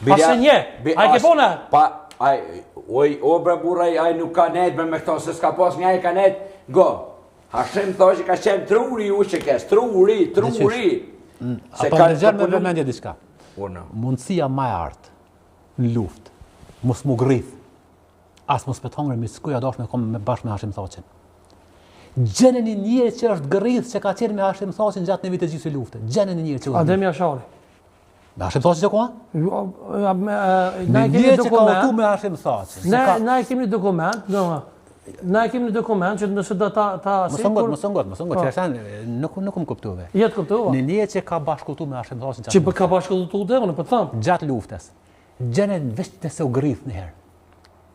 Pasë një, a ke bona? O bre burra, ai nuk ka net me këto, se s'ka pas një ai ka net, go. Hashem thoshe ka qenë truri u që kes, truri. Apo ndëgjon me vëmendje diçka. Mundësia më e artë në luftë, mos mu grith, as mos me të hongre me skuja dosh me kom me bashkë me Hashim Thoqin. Gjenën një njëri që është grith që ka qenë me Hashim Thoqin gjatë në vitet gjithë luftë. Gjenën një njëri që Adem Jashari. Me Hashim Thoqin që koha? Na e kemi dokument. Me Hashim Thoqin. Na e kemi dokument, na e kemi dokument që nëse do ta Mos ngot, që është nuk më kuptove. Jetë kuptova. Në njëri që ka bashkëtu me Hashim Thoqin. Që ka bashkëtu dhe, unë po të them. Gjatë luftës. Gjenën veç të se u grith një herë.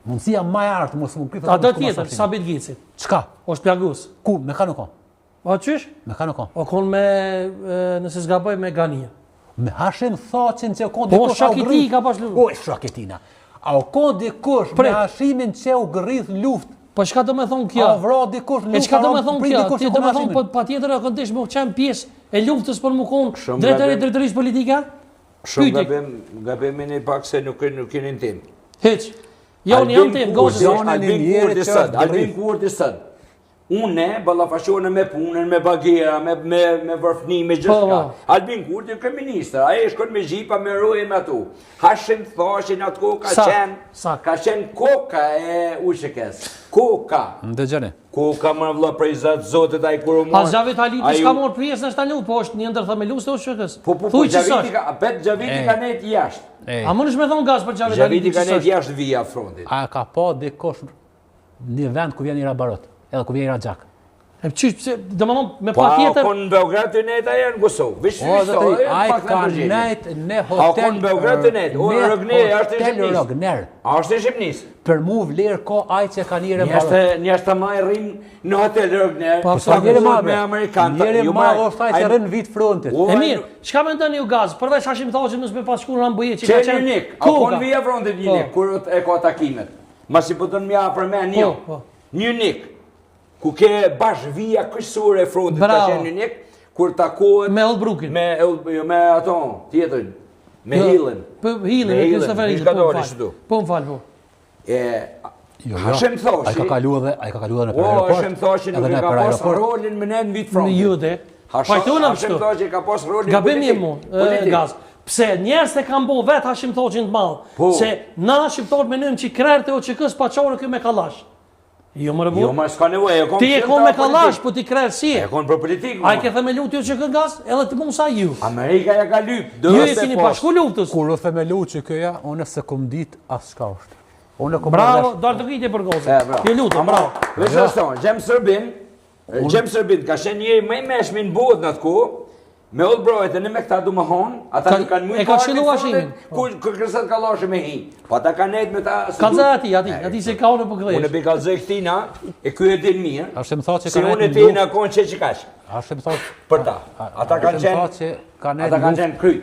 Mundësia më e artë mos më grith. A do tjetër, Sabit Gicit. Çka? Është plagus. Ku? Me ka nuk ka? A qysh? Me ka nuk ka? O kon me, nëse s'gaboj me Gania. Me Hashim Thoqin që kon dikush Shakiti ka pas luftë. O, Shakitina. A o kon dikush me Hashimin që u grith luftë. Po çka do me thonë kjo? A vro dikush luftë. E çka do me thonë kjo? Ti do me thonë patjetër e këndish më qenë pjesë e luftës për më konë drejtërisë politika? Shumë gabimin e pak se nuk keni tim. Hiç. Jo, unë jam tim, gozë. Albin Kurdi sot. Unë ballafaqohem me punën, me bagera, me vërfni, me gjithçka. Albin Kurdi kryeministër, ai shkon me xhipa me roje me atu. Hashim Thoqin atë kohë ka qenë koka e ushekes. Koka. Dëgjoni. Koka më vëlla prej Zotit ai kur u mor. As Xhavit Haliti s'ka marrë pjesë në shtalu, po është një ndër themelues të ushekes. Po Xhaviti ka net jashtë. A mundesh me thon gaz për Xhavit Haliti? Xhaviti ka net jashtë vija frontit. A ka pa dikush në vend ku vjen Ira Barot? Edhe ku vjen Ira Xhak. E çish pse domethënë me patjetër. Po në Beograd të net ai në Kosovë. Vishë ai ka net në hotel. Në Beograd të net, o Rogner është në Shqipëri. Rogner. Është në Shqipëri. Për mu vlerë ko ai që ka njëre Barot. Njështë më rrin në hotel Rogner. Po sa njëre më me amerikanë. Njëre më është ai që rrin vit frontit. E mirë, çka mendoni ju gaz? Përveç Hashim Thoqin mos me pas shkuar Rambujet që ka qenë unik. Apo në vija frontit unik kur e ka takimet. Masi po don më afër me një. Një unik. Ku ke bash vija kryesore e frontit ka qenë unik, kur takohet me Elbrukin. Me ato, tjetër, me Hillin. Po Hillin, e Safaris. Po m'fal po. Hashim Thoqi. Ai ka kaluar në aeroport. Hashim Thoqi nuk ka pas rolin me në vit frontit. Në jude. Hashim Thoqi ka pas rolin gabimi gaz. Pse njerëz e kanë bërë vet Hashim Thoqin të madh. Se na shqiptar menojmë që krerte o çkës paçore këtu me kallash. Jo më rëbur. Jo më s'ka nevojë, ti e kon me kallash, po ti krerë si e. E kon për politikë. Ai ke themelu ti që kë gaz, edhe të mund sa ju. Amerika ja ka lyp. Ju e keni bashku luftës. Kur u themelu që këja, unë se kum dit as çka është. Unë kum. Bravo, dal të vite për gozën. Ju lutem, bravo. Veç ashtu, James Serbin ka qenë njëri më i mëshëm në botë në atë kohë. Me Olbrojt e në me këta du më honë, ata nuk kanë mujtë parë në frontit, kur kërësat kallashe me hi. Po ata ka nejtë me ta... Kalze ati se ka unë për këdhesh. Unë e bi kalze këtina, e kjo e din mirë, si unë e ti në konë që kashë. Ashtë më thotë... Për ta. Ata kanë qenë kry.